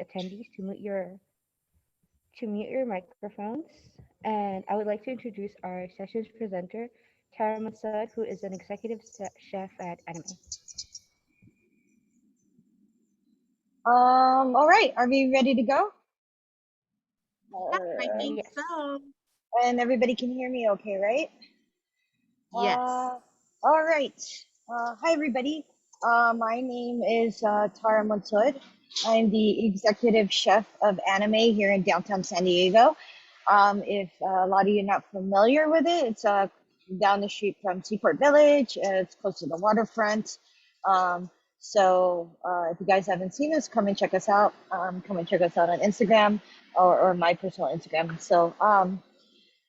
attendees to mute your microphones. And I would like to introduce our session's presenter, Tara Mansud, who is an executive chef at Animae. All right, are we ready to go? Yeah, I think Yes. so. And everybody can hear me okay, right? Yes. All right. Hi, everybody. My name is Tara Mansud. I'm the executive chef of Animae here in downtown San Diego. If a lot of you are not familiar with it, it's down the street from Seaport Village. It's close to the waterfront. If you guys haven't seen us, come and check us out. Come and check us out on Instagram or my personal Instagram.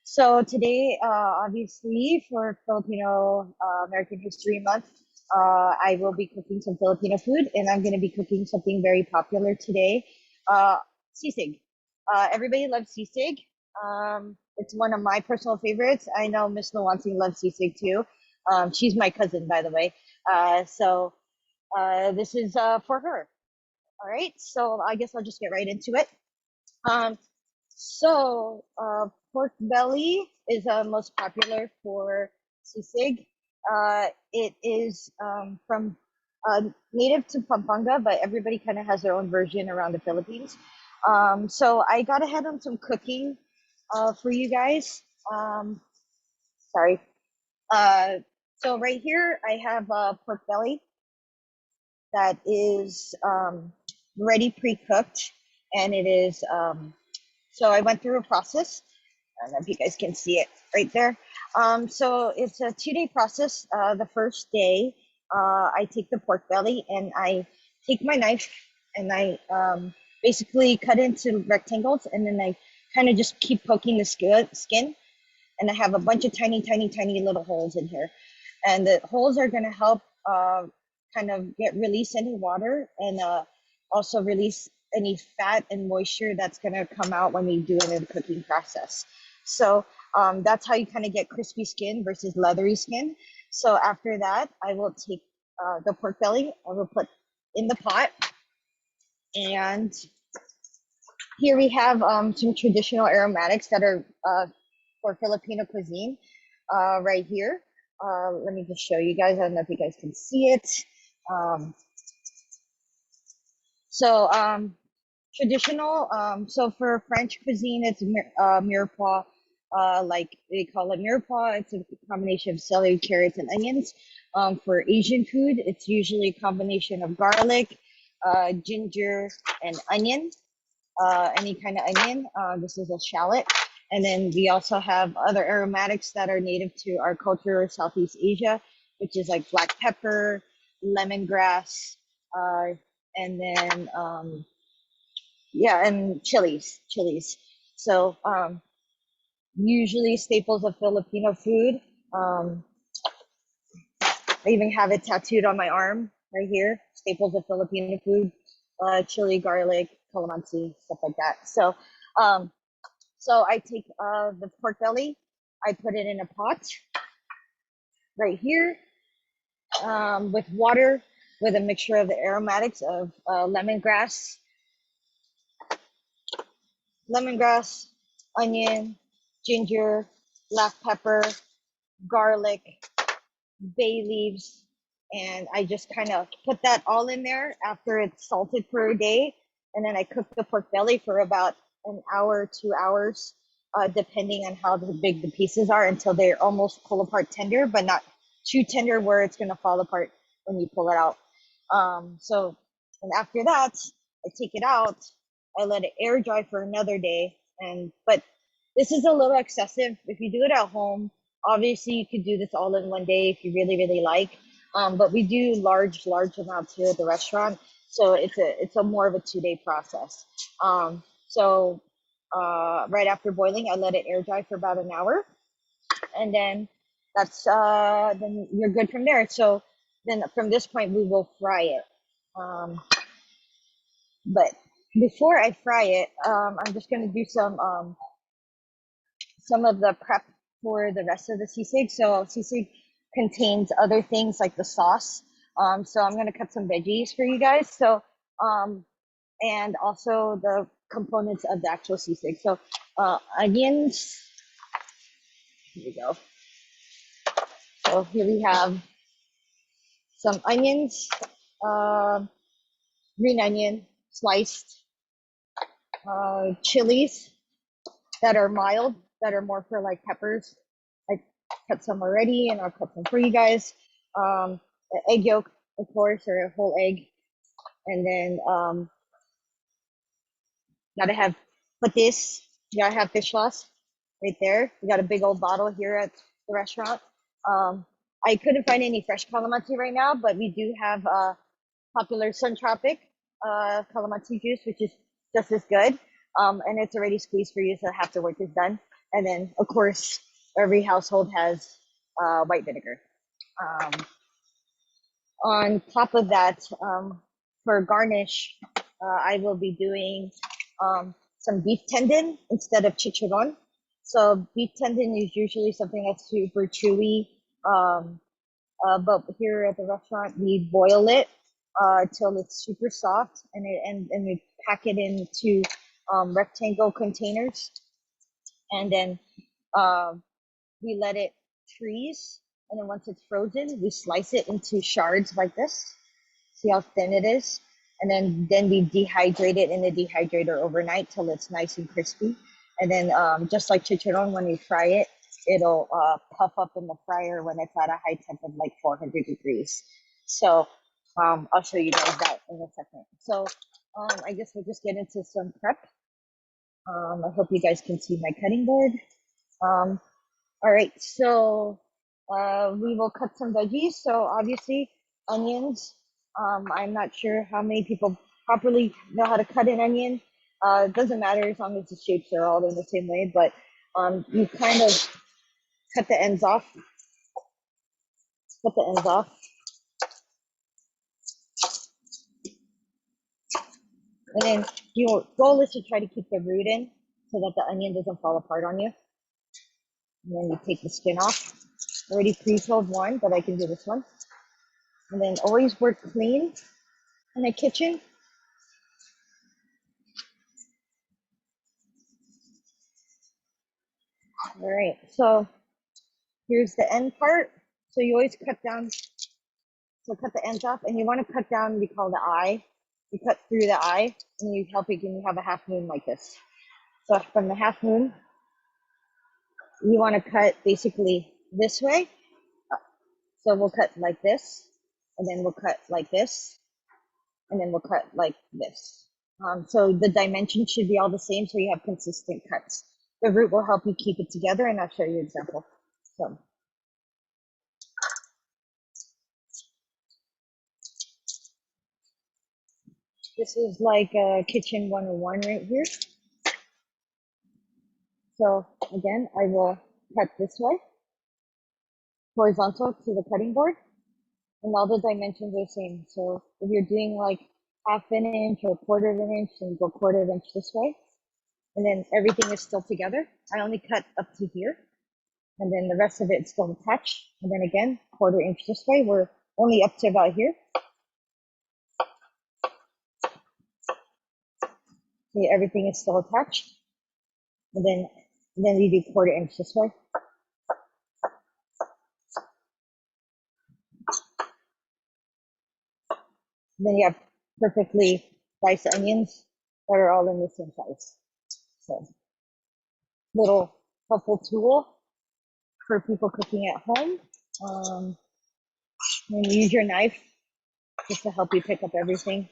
So today, obviously, for Filipino American History Month, I will be cooking some Filipino food, and I'm going to be cooking something very popular today, sisig. Everybody loves sisig. It's one of my personal favorites. I know Miss Luwansing loves sisig too. She's my cousin, by the way. This is for her. All right, so I guess I'll just get right into it. Um, Pork belly is most popular for sisig. It is from native to Pampanga, but everybody kind of has their own version around the Philippines. So I got ahead on some cooking for you guys. Sorry. Uh, so right here I have pork belly that is ready pre-cooked, and it is so I went through a process. I don't know if you guys can see it right there. So it's a 2-day process. The first day, I take the pork belly and I take my knife and I basically cut into rectangles, and then I kind of just keep poking the skin. And I have a bunch of tiny, tiny, tiny little holes in here. And the holes are going to help kind of release any water and also release any fat and moisture that's going to come out when we do it in the cooking process. So that's how you kind of get crispy skin versus leathery skin. So after that, I will take the pork belly, I will put in the pot. And here we have some traditional aromatics that are for Filipino cuisine right here. Let me just show you guys. I don't know if you guys can see it. Um, Traditional. So for French cuisine, it's mirepoix. Like they call it mirepoix. It's a combination of celery, carrots, and onions. For Asian food, it's usually a combination of garlic, ginger, and onion. Any kind of onion. This is a shallot. And then we also have other aromatics that are native to our culture, Southeast Asia, which is like black pepper, lemongrass, and then and chilies. So usually staples of Filipino food. I even have it tattooed on my arm right here. Staples of Filipino food: chili, garlic, calamansi, stuff like that. So I take the pork belly, I put it in a pot right here with water, with a mixture of the aromatics of lemongrass, onion, ginger, black pepper, garlic, bay leaves, and I just kind of put that all in there after it's salted for a day. And then I cook the pork belly for about an hour, 2 hours, depending on how big the pieces are, until they're almost pull apart tender, but not too tender where it's going to fall apart when you pull it out. And after that, I take it out. I let it air dry for another day. But this is a little excessive. If you do it at home, obviously you could do this all in one day if you really, really like. But we do large amounts here at the restaurant, so it's a more of a 2-day process. Right after boiling, I let it air dry for about an hour, and then then you're good from there. So then from this point we will fry it. But before I fry it, I'm just gonna do some of the prep for the rest of the sisig. So sisig contains other things like the sauce. So I'm gonna cut some veggies for you guys. So and also the components of the actual sisig. So onions, here we go. So here we have some onions, uh, green onion, sliced, chilies that are mild, that are more for like peppers. I cut some already and I'll cut some for you guys. Egg yolk, of course, or a whole egg. And then gotta have patis, you gotta have fish sauce right there. We got a big old bottle here at the restaurant. I couldn't find any fresh calamansi right now, but we do have popular Sun Tropic calamansi juice, which is just as good. And it's already squeezed for you, so half the work is done. And then, of course, every household has white vinegar. Um, on top of that, for garnish, I will be doing some beef tendon instead of chicharron. So beef tendon is usually something that's super chewy, but here at the restaurant we boil it till it's super soft, and we pack it into rectangle containers, and then we let it freeze. And then once it's frozen, we slice it into shards like this. See how thin it is? And then we dehydrate it in the dehydrator overnight till it's nice and crispy. And then just like chicharron, when you fry it, it'll puff up in the fryer when it's at a high temp of like 400 degrees. So I'll show you guys that in a second. So I guess we'll just get into some prep. I hope you guys can see my cutting board. All right, so we will cut some veggies. So obviously onions. I'm not sure how many people properly know how to cut an onion. It doesn't matter as long as the shapes are all in the same way, but you kind of cut the ends off. Cut the ends off. And then your goal is to try to keep the root in so that the onion doesn't fall apart on you. And then you take the skin off. Already pre-filled one, but I can do this one. And then always work clean in a kitchen. All right, so here's the end part. So you always cut down, so cut the ends off, and you want to cut down, we call the eye. You cut through the eye, and you help it, and you have a half moon like this. So from the half moon, you want to cut basically this way. So we'll cut like this, and then we'll cut like this, and then we'll cut like this. So the dimensions should be all the same, so you have consistent cuts. The root will help you keep it together, and I'll show you an example. So. This is like a kitchen 101 right here. So again, I will cut this way, horizontal to the cutting board, and all the dimensions are the same. So if you're doing like half an inch or a quarter of an inch, then you go quarter of an inch this way. And then everything is still together. I only cut up to here, and then the rest of it is still attached. And then again, quarter inch this way. We're only up to about here. See, everything is still attached. And then you do quarter inch this way. And then you have perfectly diced onions that are all in the same size. So, little helpful tool for people cooking at home. And use your knife just to help you pick up everything.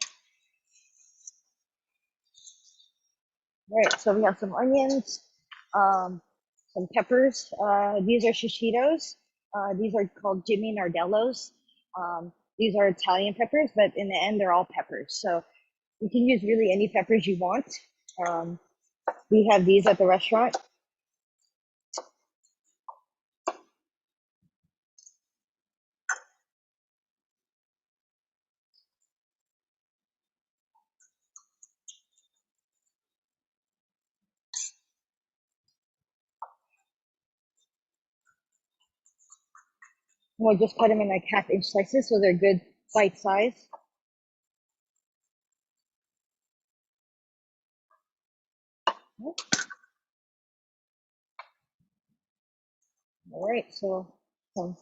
All right, so we have some onions, some peppers. These are shishitos. These are called Jimmy Nardellos. These are Italian peppers, but in the end, they're all peppers. So you can use really any peppers you want. We have these at the restaurant. We'll just cut them in like half-inch slices so they're good bite size. All right, so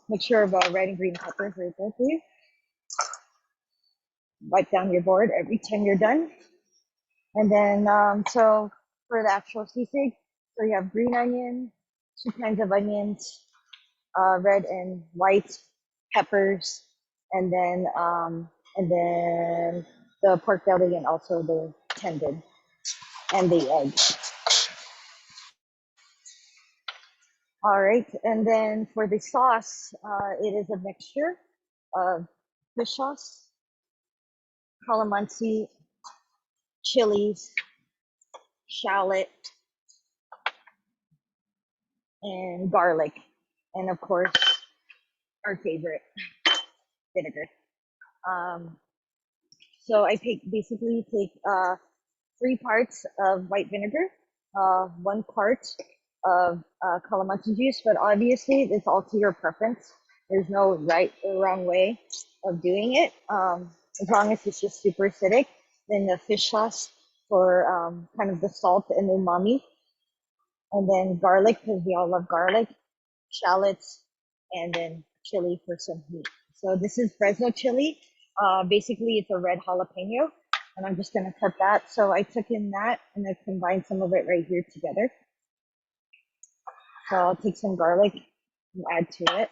mixture of red and green peppers right there for you. Wipe down your board every time you're done. And then, so for the actual sisig, so you have green onion, two kinds of onions, red and white peppers, and then the pork belly and also the tendon and the egg. All right, and then for the sauce, it is a mixture of fish sauce, calamansi, chilies, shallot, and garlic, and of course our favorite, vinegar. Um, so I basically take 3 parts of white vinegar, 1 part of calamansi juice, but obviously it's all to your preference. There's no right or wrong way of doing it. As long as it's just super acidic, then the fish sauce for kind of the salt and umami, and then garlic because we all love garlic, shallots, and then chili for some heat. So this is Fresno chili. Basically, it's a red jalapeno, and I'm just gonna cut that. So I took in that and I combined some of it right here together. So I'll take some garlic and add to it.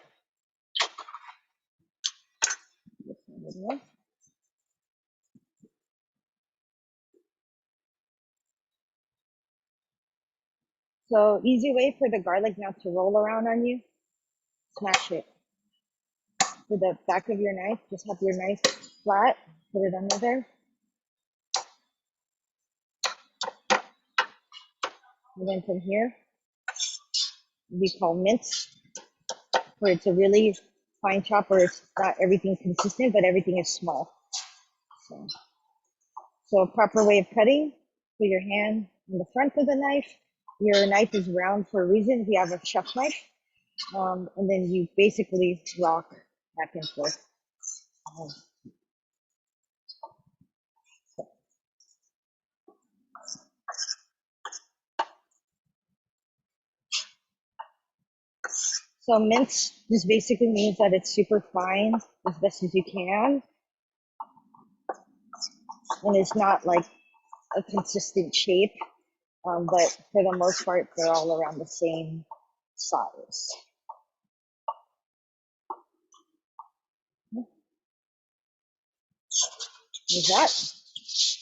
So easy way for the garlic not to roll around on you, smash it with the back of your knife. Just have your knife flat, put it under there. And then from here, we call mince, where it's a really fine chop where it's not everything consistent, but everything is small. So a proper way of cutting, put your hand in the front of the knife. Your knife is round for a reason if you have a chef knife. And then you basically rock back and forth. So mince just basically means that it's super fine as best as you can. And it's not like a consistent shape, but for the most part, they're all around the same size. Is that?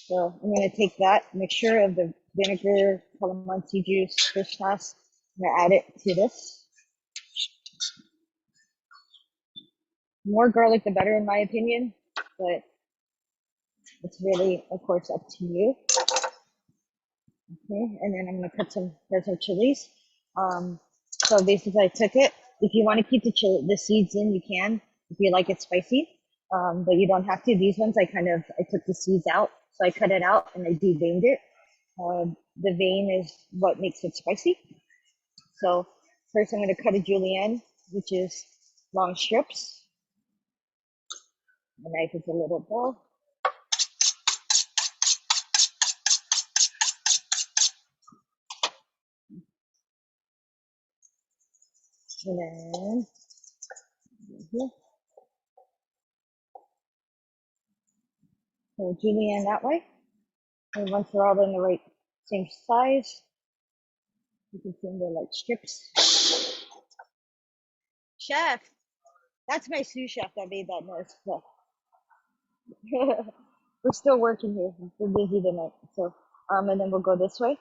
So I'm going to take that mixture of the vinegar, calamansi juice, fish sauce. I'm going to add it to this. More garlic, the better, in my opinion, but it's really, of course, up to you. Okay, and then I'm going to cut some chilies. So basically, I took it. If you want to keep the seeds in, you can. If you like it spicy, but you don't have to. These ones, I took the seeds out, so I cut it out and I deveined it. The vein is what makes it spicy. So first, I'm going to cut a julienne, which is long strips. The knife is a little dull. And then here. So julienne that way. And once they're all in the right same size, you can see they're like strips. Chef, that's my sous chef that made that noise. So. We're still working here. We're busy tonight. So, and then we'll go this way.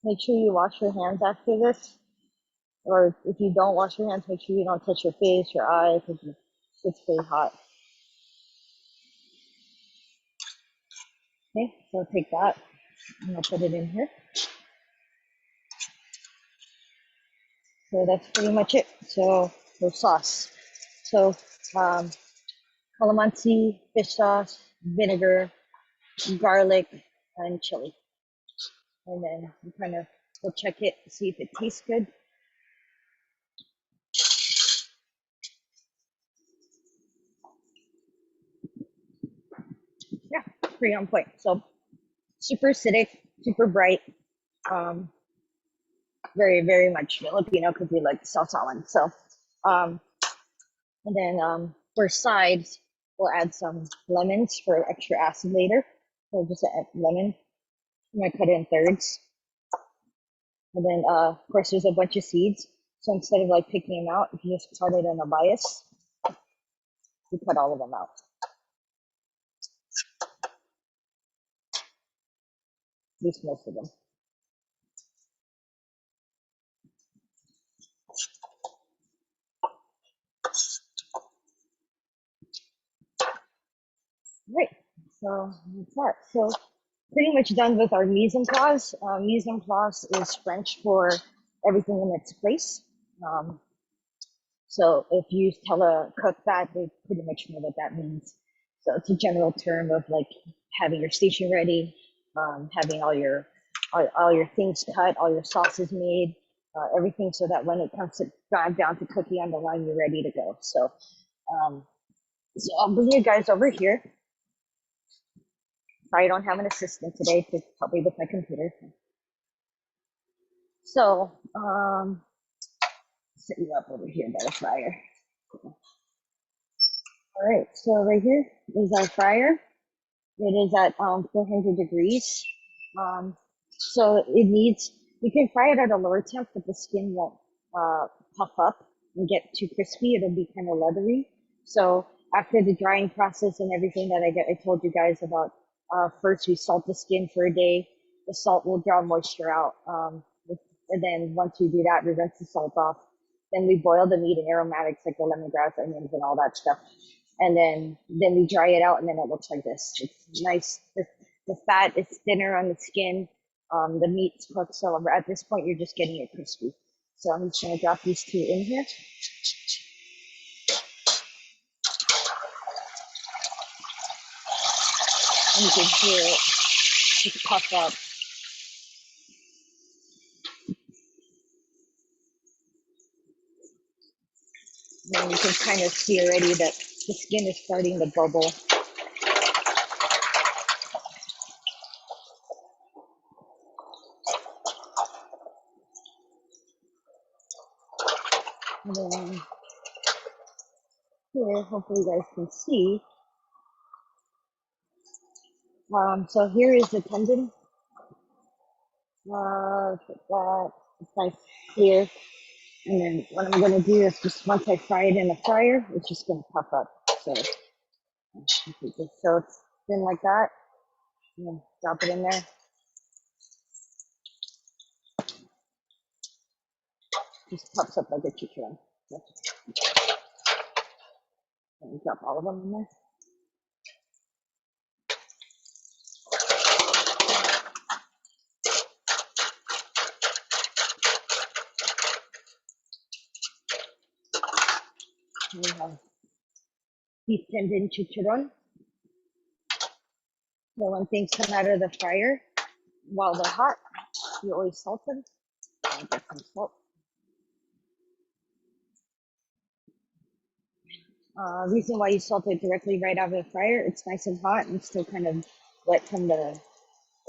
Make sure you wash your hands after this. Or if you don't wash your hands, make sure you don't touch your face, your eyes, because it's very hot. Okay, so I'll take that and I'll put it in here. So that's pretty much it. So for sauce. So calamansi, fish sauce, vinegar, garlic, and chili. And then you kind of will check it, see if it tastes good. Yeah, pretty on point. So super acidic, super bright, very, very much Filipino because we like sausawan. So, and then for sides, we'll add some lemons for extra acid later. So just add lemon. I'm gonna cut it in thirds. And then, of course, there's a bunch of seeds. So instead of like picking them out, if you just cut it in a bias, you cut all of them out. At least most of them. Right. So that's that. So pretty much done with our mise en place. Mise en place is French for everything in its place. So if you tell a cook that, they pretty much know what that means. So it's a general term of like having your station ready, having all your things cut, all your sauces made, everything, so that when it comes to down to cookie on the line, you're ready to go. So, so I'll bring you guys over here. Sorry, I don't have an assistant today to help me with my computer. So, set you up over here by the fryer. Cool. All right, so right here is our fryer. It is at 400 degrees. So it needs, you can fry it at a lower temp, but the skin won't puff up and get too crispy. It'll be kind of leathery. So after the drying process and everything that I told you guys about, first we salt the skin for a day. The salt will draw moisture out. And then once we do that, we rinse the salt off. Then we boil the meat in aromatics like the lemongrass, onions, and all that stuff. And then we dry it out, and then it looks like this. It's nice. The fat is thinner on the skin. The meat's cooked, so at this point you're just getting it crispy. So I'm just gonna drop these two in here. And you can hear it just puff up. And you can kind of see already that the skin is starting to bubble. And then here, hopefully you guys can see. So here is the tendon. That it's nice clear. And then what I'm going to do is just once I fry it in the fryer, it's just going to puff up. So it's thin like that. And then drop it in there. Just puffs up like a chicharron. And drop all of them in there. And we have beef tendon chicharron. So when things come out of the fryer, while they're hot, you always salt them. I'll get some salt. Reason why you salt it directly right out of the fryer, it's nice and hot and still kind of wet from the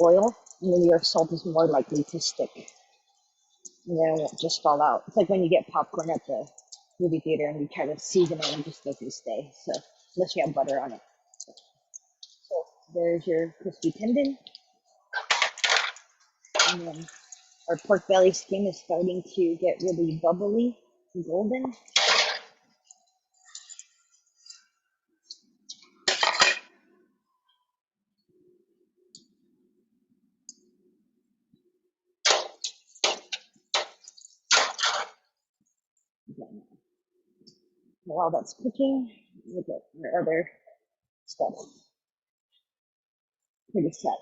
oil, and then your salt is more likely to stick, and then it won't just fall out. It's like when you get popcorn at the movie theater and you try to season it and it just doesn't stay. So unless you have butter on it. So there's your crispy tendon, and then our pork belly skin is starting to get really bubbly and golden. While that's cooking, look at our other stuff. Pretty set.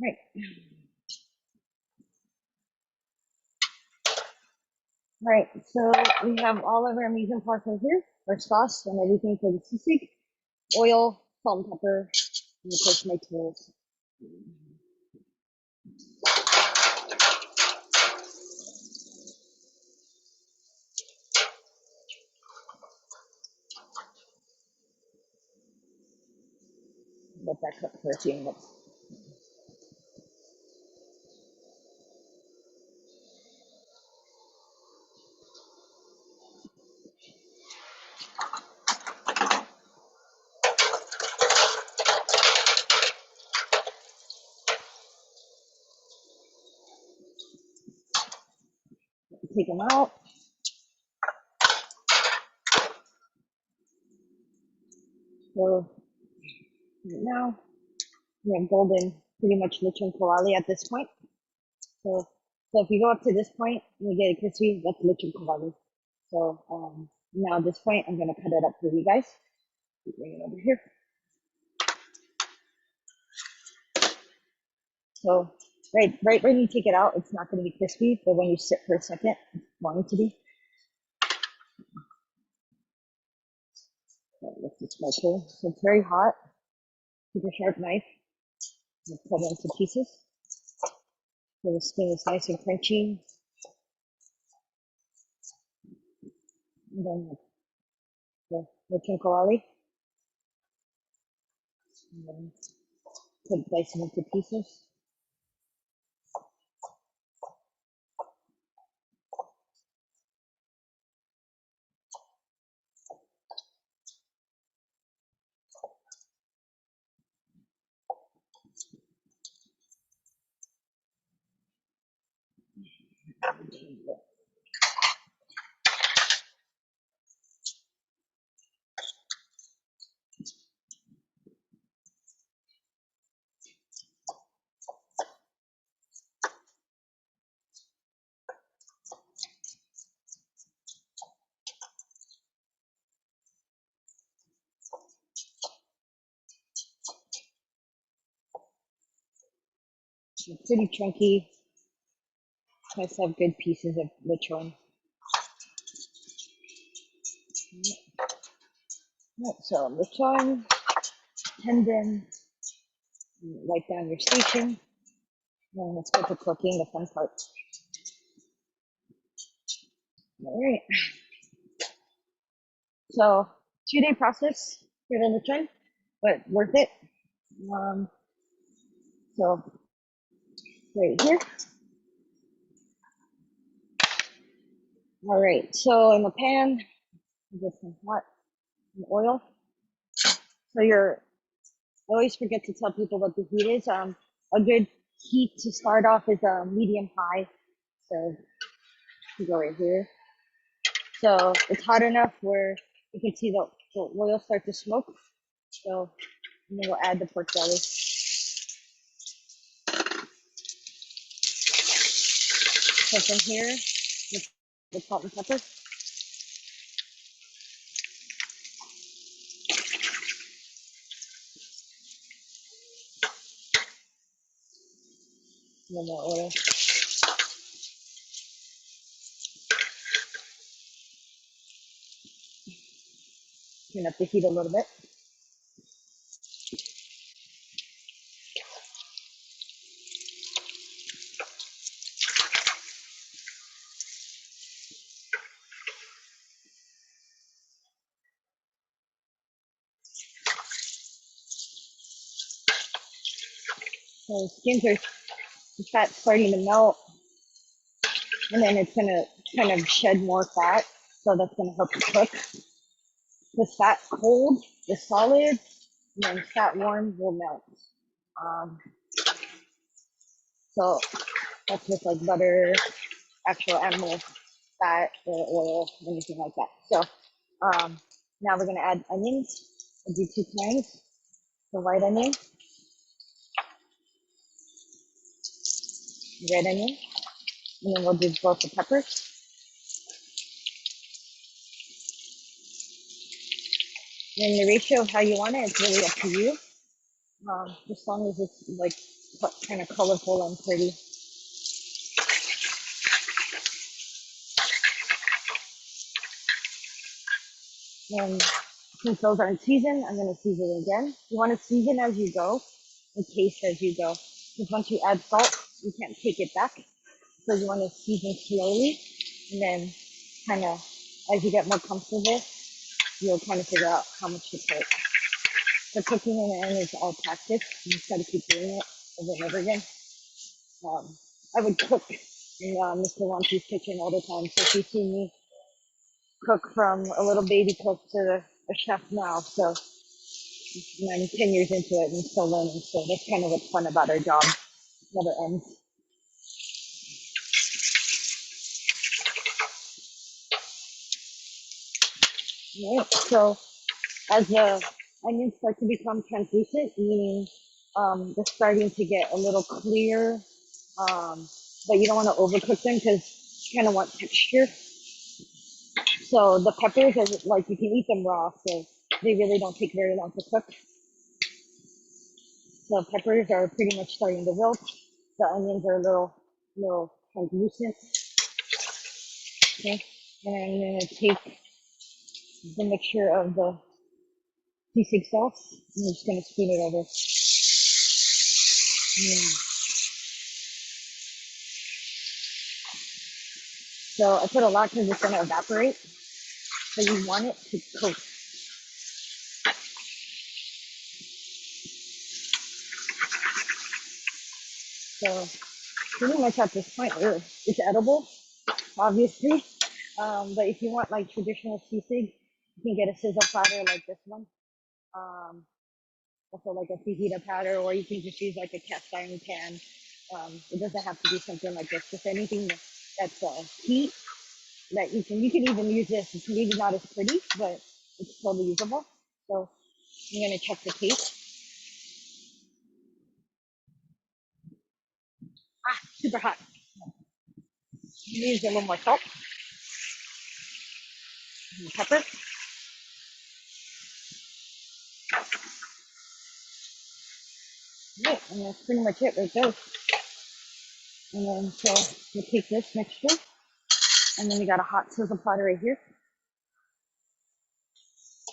Right. All right, so we have all of our mise en place right here, our sauce and everything for the sisig, oil, salt and pepper, and of course my tools. let that cook for a few minutes. Take them out. So now we have golden, pretty much lechon kawali at this point. So if you go up to this point and you get it crispy, that's lechon kawali. So now at this point, I'm gonna cut it up for you guys. Bring it over here. So right when you take it out, it's not gonna be crispy, but when you sit for a second, it's going to be. Let's just go through. So it's very hot. Take a sharp knife and cut it into pieces. So the skin is nice and crunchy. And then the lechon kawali. And then dice it into pieces. It's pretty chunky. Nice to have good pieces of lechon. Right, so lechon, tendon, write down your station. And let's get to cooking, the fun part. All right. So 2-day process for the lechon, but worth it. So right here. All right, so in the pan, get some hot oil. So I always forget to tell people what the heat is. A good heat to start off is a medium high. So you go right here. So it's hot enough where you can see the oil start to smoke. So and then we'll add the pork belly. So from here, the salt and pepper. And then more oil. Turn up the heat a little bit. So the fat's starting to melt, and then it's gonna kind of shed more fat, so that's gonna help it cook. The fat cold is solid, and then fat warm will melt. So that's with like butter, actual animal fat or oil, anything like that. So now we're gonna add onions. I'll do 2 kinds. The white onion, red onion, and then we'll do both the peppers. And the ratio of how you want it, it's really up to you. As long as it's like kind of colorful and pretty. And since those aren't seasoned, I'm going to season again. You want to season as you go and taste as you go. Because once you add salt, you can't take it back. So you want to season slowly, and then kind of as you get more comfortable, you'll kind of figure out how much to put. The cooking in the end is all practice. You just gotta keep doing it over and over again. I would cook in Mr. Wanty's kitchen all the time, so she's seen me cook from a little baby cook to a chef now. So I'm 10 years into it and still learning. So that's kind of what's fun about our job. Never ends. Right. So as the onions start to become translucent, meaning they're starting to get a little clear, but you don't want to overcook them because you kind of want texture. So the peppers are like you can eat them raw, so they really don't take very long to cook. So peppers are pretty much starting to wilt. The onions are a little translucent. Okay, and I'm gonna take the mixture of the sisig sauce. I'm just gonna spoon it over. So I put a lot because it's gonna evaporate. So you want it to coat. So pretty much at this point, it's edible, obviously. But if you want like traditional sisig, you can get a sizzle platter like this one. Also like a fajita platter, or you can just use like a cast iron pan. It doesn't have to be something like this. Just anything that's heat that you can even use this. It's maybe not as pretty, but it's totally usable. So I'm gonna check the taste. Super hot. Use a little more salt and pepper. Right, and that's pretty much it right there. And then so you take this mixture, and then we got a hot sizzle platter right here.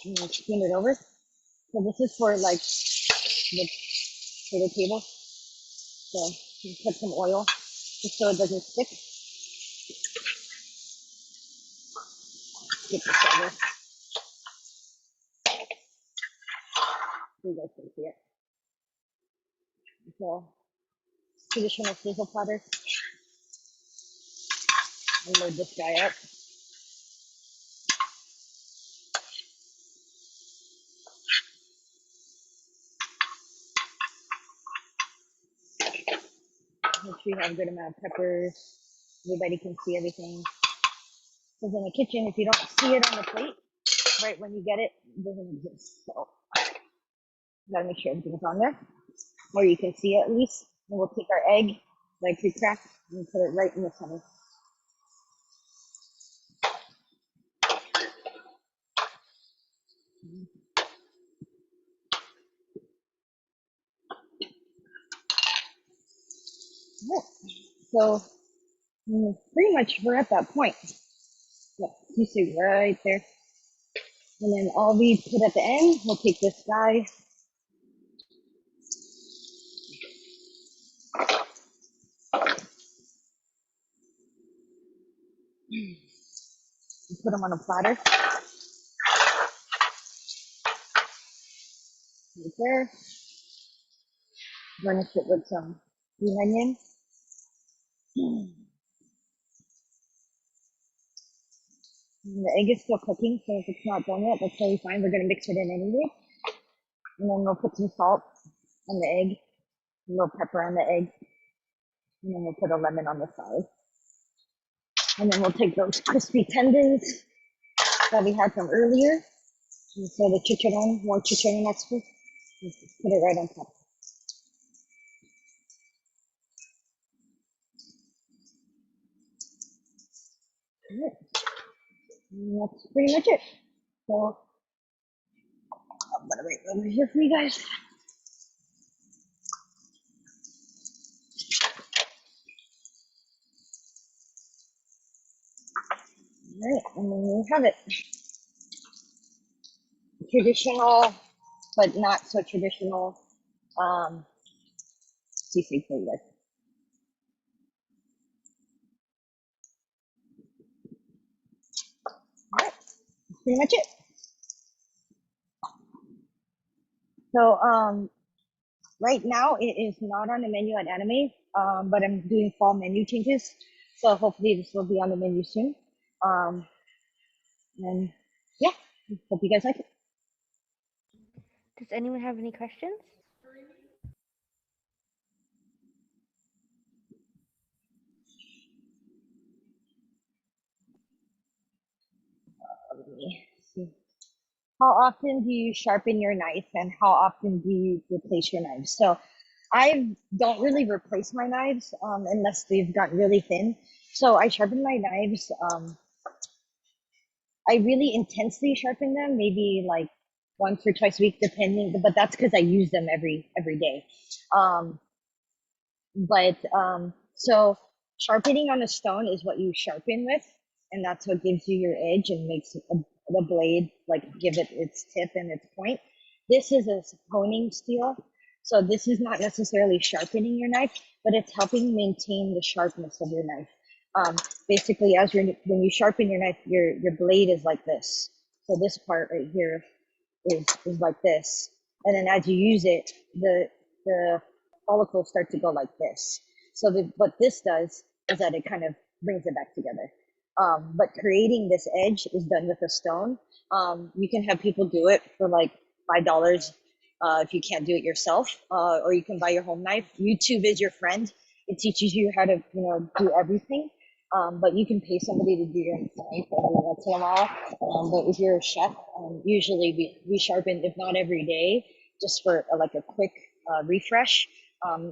And you spoon it over. So this is for like for the table. So you put some oil just so it doesn't stick. Get this over so you guys can see it. So traditional sizzle platter. And load this guy up. Make sure you have a good amount of peppers. Everybody can see everything. Because in the kitchen, if you don't see it on the plate, right when you get it, it doesn't exist. So you gotta make sure everything's on there, or you can see it at least. And we'll take our egg, like we cracked, and put it right in the center. Right. So pretty much we're at that point. Yeah, you see right there. And then all we put at the end, we'll take this guy. And put them on a platter. Right there. Garnish it with some green onion. And the egg is still cooking, so if it's not done yet, that's totally fine. We're gonna mix it in anyway. And then we'll put some salt on the egg, a little pepper on the egg, and then we'll put a lemon on the side. And then we'll take those crispy tendons that we had from earlier. And so the chicharron, more chicharron extra, just put it right on top. All right. And that's pretty much it. So I'm gonna write over here for you guys. All right, and then we have it. Traditional, but not so traditional seafood for you guys. All right, that's pretty much it. So right now it is not on the menu at Anime, but I'm doing fall menu changes. So hopefully this will be on the menu soon. Um, and yeah, hope you guys like it. Does anyone have any questions? Let me see. How often do you sharpen your knife and how often do you replace your knives? So I don't really replace my knives unless they've gotten really thin. So I sharpen my knives. I really intensely sharpen them, maybe like once or twice a week, depending. But that's because I use them every day. Um, so sharpening on a stone is what you sharpen with, and that's what gives you your edge and makes the blade like give it its tip and its point. This is a honing steel, so this is not necessarily sharpening your knife, but it's helping maintain the sharpness of your knife. Um, Basically, when you sharpen your knife, your blade is like this. So this part right here is like this, and then as you use it, the follicles start to go like this. So what this does is that it kind of brings it back together. But creating this edge is done with a stone. You can have people do it for like $5 if you can't do it yourself, or you can buy your home knife. YouTube is your friend. It teaches you how to do everything. But you can pay somebody to do your knife every once in a while. But if you're a chef, usually we sharpen, if not every day, just for like a quick refresh,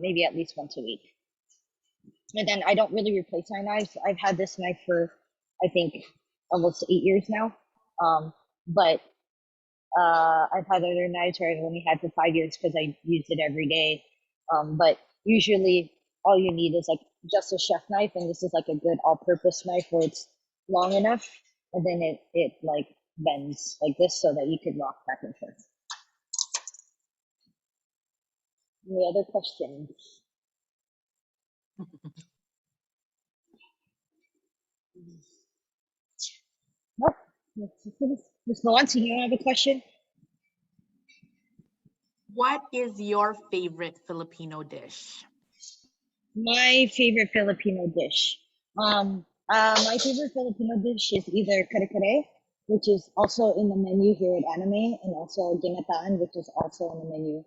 maybe at least once a week. And then I don't really replace my knives. I've had this knife for, I think, almost 8 years now. But I've had other knives where I've only had for 5 years because I used it every day. But usually all you need is like just a chef knife, and this is like a good all-purpose knife where it's long enough, and then it like bends like this so that you could rock back and forth. Any other questions? Nope. Miss Lawrence, you don't have a question? What is your favorite Filipino dish? My favorite Filipino dish. My favorite Filipino dish is either kare-kare, which is also in the menu here at Anime, and also ginataan, which is also on the menu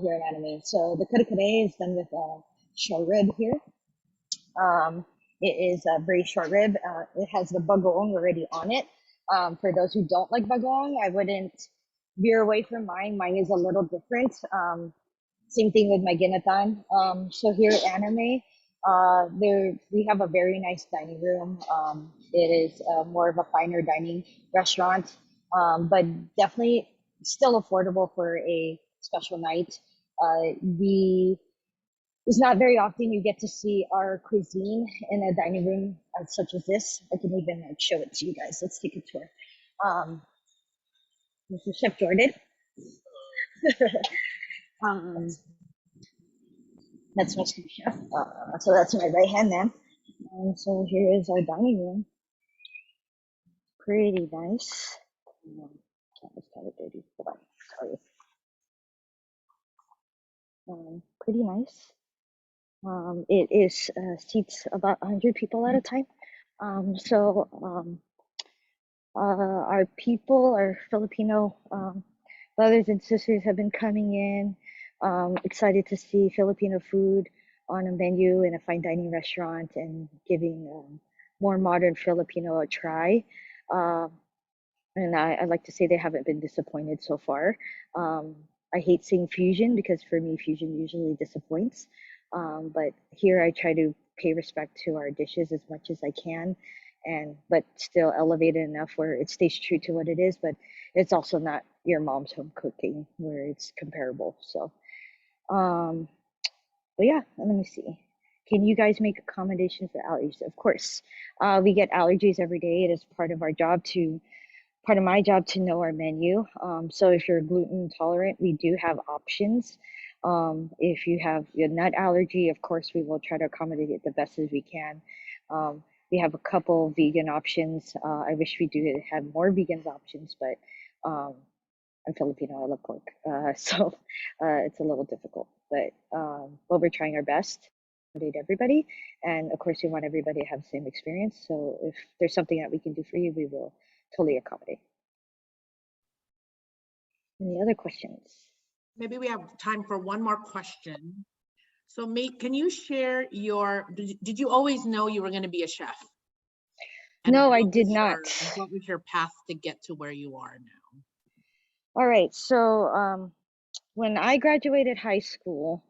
here at Anime. So the kare-kare is done with short rib here. It is a very short rib. It has the bagoong already on it. For those who don't like bagoong, I wouldn't veer away from mine. Mine is a little different. Same thing with my ginatan. So here at Anime, we have a very nice dining room. It is more of a finer dining restaurant, but definitely still affordable for a special night. We It's not very often you get to see our cuisine in a dining room such as this. I can even show it to you guys. Let's take a tour. This is Chef Jordan. um, that's my sous chef. So that's my right hand man. And so here is our dining room. Pretty nice. It's kind of dirty. Hold on. Sorry. Pretty nice. It is seats about 100 people at a time. Our people, our Filipino brothers and sisters have been coming in, excited to see Filipino food on a menu in a fine dining restaurant and giving more modern Filipino a try. Uh, and I'd like to say they haven't been disappointed so far. I hate seeing fusion because for me, fusion usually disappoints. But here I try to pay respect to our dishes as much as I can, and but still elevate it enough where it stays true to what it is, but it's also not your mom's home cooking where it's comparable. So, um, but yeah, let me see. Can you guys make accommodations for allergies? Of course. We get allergies every day. It is part of my job to know our menu. So if you're gluten intolerant, we do have options. If you have a nut allergy, of course, we will try to accommodate it the best as we can. We have a couple vegan options. I wish we do have more vegan options, but I'm Filipino, I love pork. So it's a little difficult, but we're trying our best to accommodate everybody. And of course, we want everybody to have the same experience. So if there's something that we can do for you, we will totally accommodate. Any other questions? Maybe we have time for one more question. So, can you share did you always know you were going to be a chef? And no, I did not. What was your path to get to where you are now? All right. So when I graduated high school,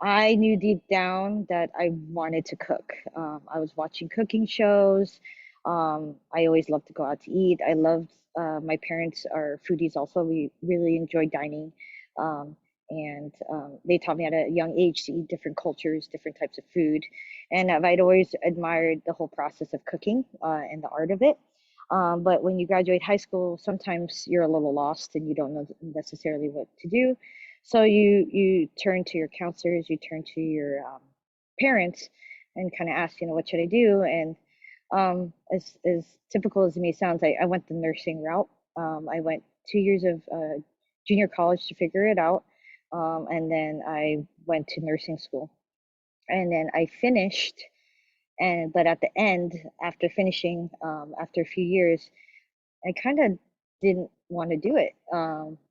I knew deep down that I wanted to cook. I was watching cooking shows. I always loved to go out to eat. I loved, my parents are foodies also. We really enjoy dining. Um, and they taught me at a young age to eat different cultures, different types of food. And I'd always admired the whole process of cooking and the art of it. But when you graduate high school, sometimes you're a little lost and you don't know necessarily what to do. So you turn to your counselors, you turn to your parents, and kind of ask, what should I do? And as typical as it may sound, I went the nursing route. I went 2 years of junior college to figure it out, and then I went to nursing school, and then I finished. But at the end, after finishing, after a few years, I kind of didn't want to do it.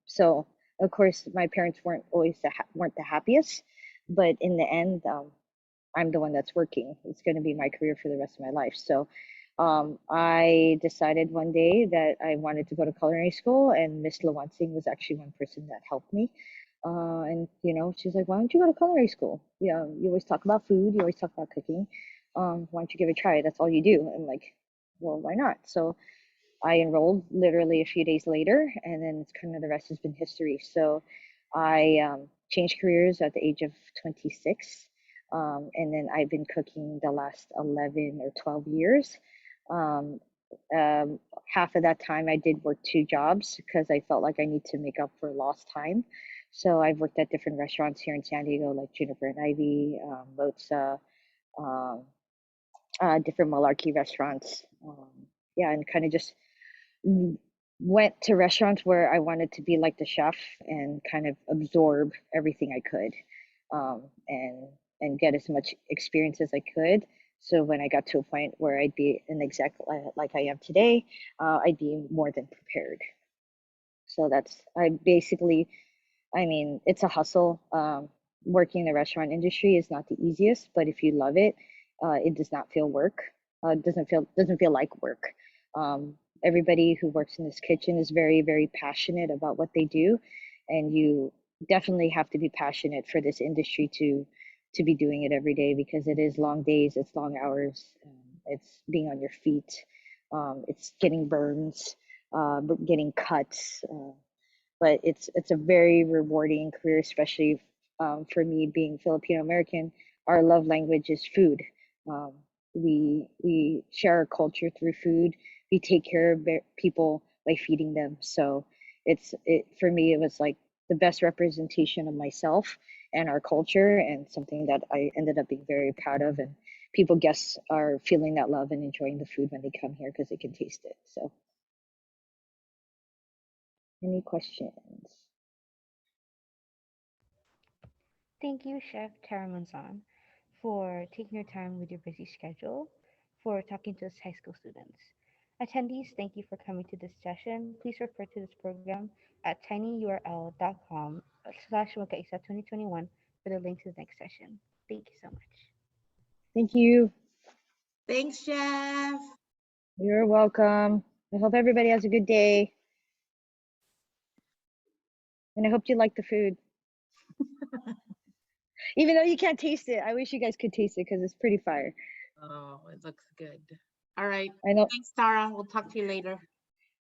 So of course my parents weren't the happiest, but in the end, I'm the one that's working. It's going to be my career for the rest of my life. So I decided one day that I wanted to go to culinary school, and Miss Lewansing was actually one person that helped me. And she's like, "Why don't you go to culinary school? You always talk about food, you always talk about cooking. Why don't you give it a try? That's all you do." I'm like, "Well, why not?" So I enrolled literally a few days later, and then it's kind of the rest has been history. So I changed careers at the age of 26, and then I've been cooking the last 11 or 12 years. Um, Half of that time I did work two jobs because I felt like I need to make up for lost time. So I've worked at different restaurants here in San Diego, like Juniper and Ivy, Mozza, um, different Malarkey restaurants. Yeah, and kind of just went to restaurants where I wanted to be like the chef and kind of absorb everything I could, and get as much experience as I could. So when I got to a point where I'd be an exec like I am today, I'd be more than prepared. So I mean, it's a hustle. Working in the restaurant industry is not the easiest, but if you love it, it does not feel work. Doesn't feel like work. Everybody who works in this kitchen is very, very passionate about what they do, and you definitely have to be passionate for this industry to be doing it every day, because it is long days, it's long hours, it's being on your feet, it's getting burns, getting cuts. But it's a very rewarding career, especially for me being Filipino American. Our love language is food. Um, we share our culture through food. We take care of people by feeding them. So it for me it was like the best representation of myself and our culture, and something that I ended up being very proud of. And guests are feeling that love and enjoying the food when they come here because they can taste it. So, any questions? Thank you, Chef Tara Manzan, for taking your time with your busy schedule for talking to us high school students. Attendees, thank you for coming to this session. Please refer to this program at tinyurl.com/Magkaisa 2021 for the link to the next session. Thank you so much. Thank you. Thanks, Chef. You're welcome. I hope everybody has a good day. And I hope you like the food. Even though you can't taste it, I wish you guys could taste it because it's pretty fire. Oh, it looks good. All right. I know. Thanks, Tara. We'll talk to you later.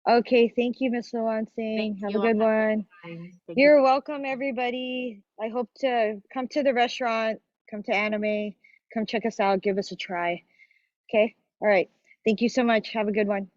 Okay, thank you, Miss Lewansing. Have a good one. You're welcome, everybody. I hope to come to the restaurant, come to Animae, come check us out, give us a try. Okay? All right. Thank you so much. Have a good one.